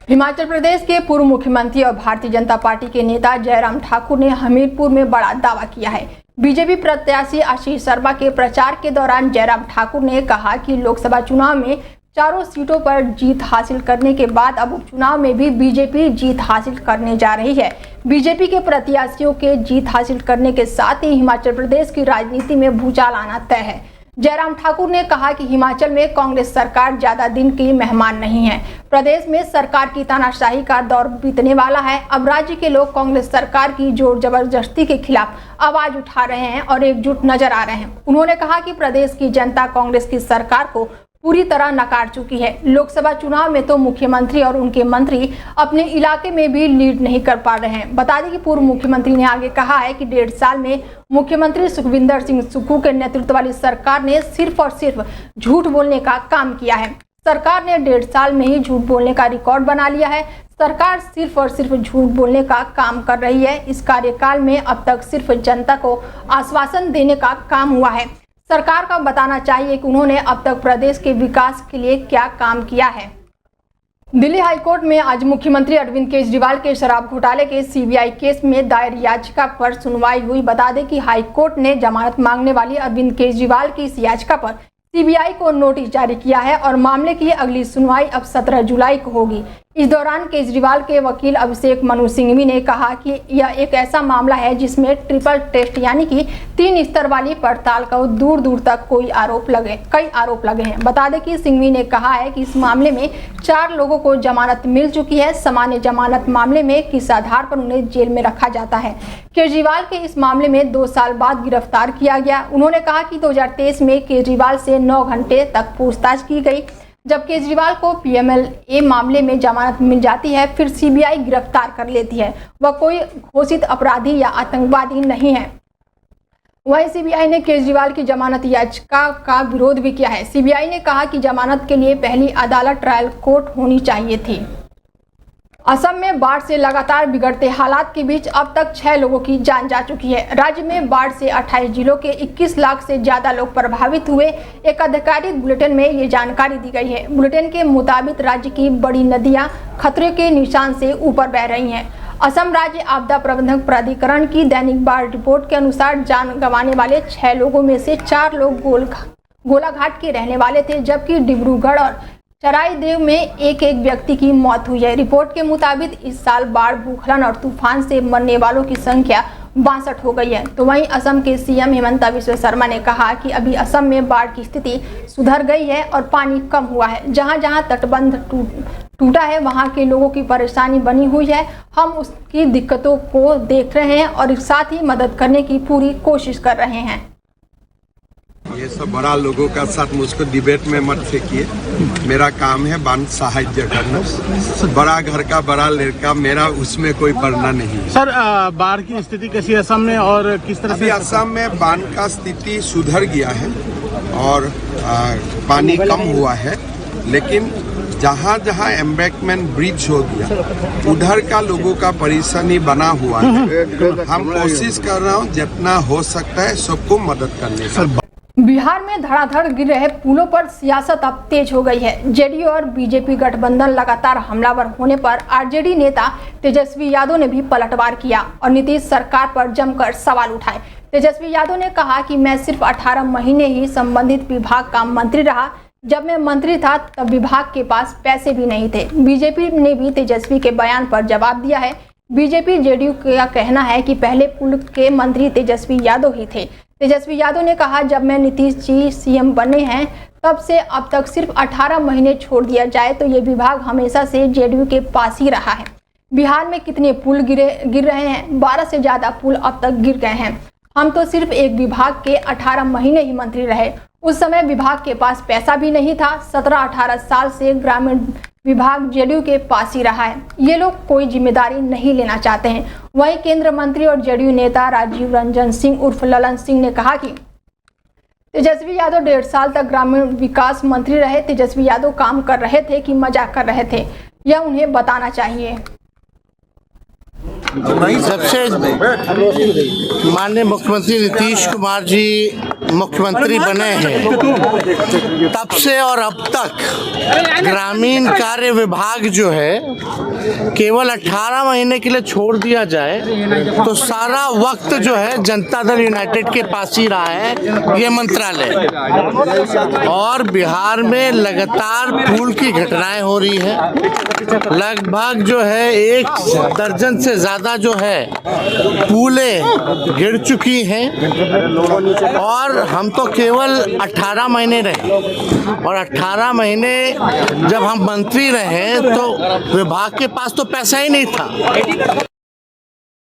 हिमाचल प्रदेश के पूर्व मुख्यमंत्री और भारतीय जनता पार्टी के नेता जयराम ठाकुर ने हमीरपुर में बड़ा दावा किया है। बीजेपी प्रत्याशी आशीष शर्मा के प्रचार के दौरान जयराम ठाकुर ने कहा कि लोकसभा चुनाव में चारों सीटों पर जीत हासिल करने के बाद अब उपचुनाव में भी बीजेपी जीत हासिल करने जा रही है। बीजेपी के प्रत्याशियों के जीत हासिल करने के साथ ही हिमाचल प्रदेश की राजनीति में भूचाल आना तय है। जयराम ठाकुर ने कहा कि हिमाचल में कांग्रेस सरकार ज्यादा दिन की मेहमान नहीं है। प्रदेश में सरकार की तानाशाही का दौर बीतने वाला है। अब राज्य के लोग कांग्रेस सरकार की जोर जबरदस्ती के खिलाफ आवाज उठा रहे हैं और एकजुट नजर आ रहे हैं। उन्होंने कहा कि प्रदेश की जनता कांग्रेस की सरकार को पूरी तरह नकार चुकी है। लोकसभा चुनाव में तो मुख्यमंत्री और उनके मंत्री अपने इलाके में भी लीड नहीं कर पा रहे हैं। बता दें कि पूर्व मुख्यमंत्री ने आगे कहा है कि 1.5 साल में मुख्यमंत्री सुखविंदर सिंह सुक्खू के नेतृत्व वाली सरकार ने सिर्फ और सिर्फ झूठ बोलने का काम किया है। सरकार ने 1.5 साल में ही झूठ बोलने का रिकॉर्ड बना लिया है। सरकार सिर्फ और सिर्फ झूठ बोलने का काम कर रही है। इस कार्यकाल में अब तक सिर्फ जनता को आश्वासन देने का काम हुआ है। सरकार का बताना चाहिए कि उन्होंने अब तक प्रदेश के विकास के लिए क्या काम किया है। दिल्ली हाईकोर्ट में आज मुख्यमंत्री अरविंद केजरीवाल के शराब घोटाले के सीबीआई केस में दायर याचिका पर सुनवाई हुई। बता दें कि हाईकोर्ट ने जमानत मांगने वाली अरविंद केजरीवाल की इस याचिका पर सीबीआई को नोटिस जारी किया है और मामले की अगली सुनवाई अब 17 जुलाई को होगी। इस दौरान केजरीवाल के वकील अभिषेक मनु सिंघवी ने कहा कि यह एक ऐसा मामला है जिसमें ट्रिपल टेस्ट यानी कि 3 स्तर वाली पड़ताल का दूर दूर तक कई आरोप लगे हैं। बता दें कि सिंघवी ने कहा है कि इस मामले में 4 लोगों को जमानत मिल चुकी है। सामान्य जमानत मामले में किस आधार पर उन्हें जेल में रखा जाता है। केजरीवाल के इस मामले में 2 साल बाद गिरफ्तार किया गया। उन्होंने कहा कि 2023 में केजरीवाल से 9 घंटे तक पूछताछ की गई। जब केजरीवाल को पीएमएलए मामले में जमानत मिल जाती है, फिर सीबीआई गिरफ्तार कर लेती है। वह कोई घोषित अपराधी या आतंकवादी नहीं है। वहीं सीबीआई ने केजरीवाल की जमानत याचिका का विरोध भी किया है। सीबीआई ने कहा कि जमानत के लिए पहली अदालत ट्रायल कोर्ट होनी चाहिए थी। असम में बाढ़ से लगातार बिगड़ते हालात के बीच अब तक 6 लोगों की जान जा चुकी है। राज्य में बाढ़ से 28 जिलों के 21 लाख से ज्यादा लोग प्रभावित हुए। एक आधिकारिक बुलेटिन में ये जानकारी दी गई है। बुलेटिन के मुताबिक राज्य की बड़ी नदियां खतरे के निशान से ऊपर बह रही हैं। असम राज्य आपदा प्रबंधन प्राधिकरण की दैनिक बाढ़ रिपोर्ट के अनुसार जान गंवाने वाले 6 लोगों में से 4 लोग गोलाघाट के रहने वाले थे, जबकि डिब्रूगढ़ और चराईदेव में एक व्यक्ति की मौत हुई है। रिपोर्ट के मुताबिक इस साल बाढ़, भूस्खलन और तूफान से मरने वालों की संख्या 62 हो गई है। तो वहीं असम के सीएम हिमंता बिस्वा शर्मा ने कहा कि अभी असम में बाढ़ की स्थिति सुधर गई है और पानी कम हुआ है। जहां जहां तटबंध टूटा है वहां के लोगों की परेशानी बनी हुई है। हम उसकी दिक्कतों को देख रहे हैं और साथ ही मदद करने की पूरी कोशिश कर रहे हैं। ये सब बड़ा लोगों का साथ मुझको डिबेट में मत फेंकिए। मेरा काम है बांध सहायता करना। बड़ा घर का बड़ा लड़का, मेरा उसमें कोई पढ़ना नहीं है। सर, बाढ़ की स्थिति कैसी है असम में और किस तरह से? असम में बांध का स्थिति सुधर गया है और पानी कम हुआ है, लेकिन जहाँ जहाँ एम्बैंकमेंट ब्रिज हो गया उधर का लोगों का परेशानी बना हुआ है। हम कोशिश कर रहा हूँ जितना हो सकता है सबको मदद करने का। बिहार में धड़ाधड़ गिर रहे पुलों पर सियासत अब तेज हो गई है। जेडीयू और बीजेपी गठबंधन लगातार हमलावर होने पर आरजेडी नेता तेजस्वी यादव ने भी पलटवार किया और नीतीश सरकार पर जमकर सवाल उठाए। तेजस्वी यादव ने कहा कि मैं सिर्फ 18 महीने ही संबंधित विभाग का मंत्री रहा। जब मैं मंत्री था तब विभाग के पास पैसे भी नहीं थे। बीजेपी ने भी तेजस्वी के बयान पर जवाब दिया है। बीजेपी जेडीयू का कहना है कि पहले पुल के मंत्री तेजस्वी यादव ही थे। तेजस्वी यादव ने कहा, जब मैं नीतीश जी सीएम बने हैं तब से अब तक सिर्फ 18 महीने छोड़ दिया जाए तो ये विभाग हमेशा से जेडीयू के पास ही रहा है। बिहार में कितने पुल गिर रहे हैं? 12 से ज्यादा पुल अब तक गिर गए हैं। हम तो सिर्फ एक विभाग के 18 महीने ही मंत्री रहे। उस समय विभाग के पास पैसा भी नहीं था। 17-18 साल से ग्रामीण विभाग जेडीयू के पास ही रहा है। ये लोग कोई जिम्मेदारी नहीं लेना चाहते हैं। वहीं केंद्र मंत्री और जेडीयू नेता राजीव रंजन सिंह उर्फ ललन सिंह ने कहा कि तेजस्वी यादव 1.5 साल तक ग्रामीण विकास मंत्री रहे। तेजस्वी यादव काम कर रहे थे कि मजाक कर रहे थे, यह उन्हें बताना चाहिए। जब से माननीय मुख्यमंत्री नीतीश कुमार जी मुख्यमंत्री बने हैं तब से और अब तक ग्रामीण कार्य विभाग जो है केवल 18 महीने के लिए छोड़ दिया जाए तो सारा वक्त जो है जनता दल यूनाइटेड के पास ही रहा है ये मंत्रालय। और बिहार में लगातार पूल की घटनाएं हो रही है, लगभग जो है 1 दर्जन से ज़्यादा जो है पूलें गिर चुकी हैं और हम तो केवल 18 महीने रहे और 18 महीने जब हम मंत्री रहे तो विभाग के पास तो पैसा ही नहीं था।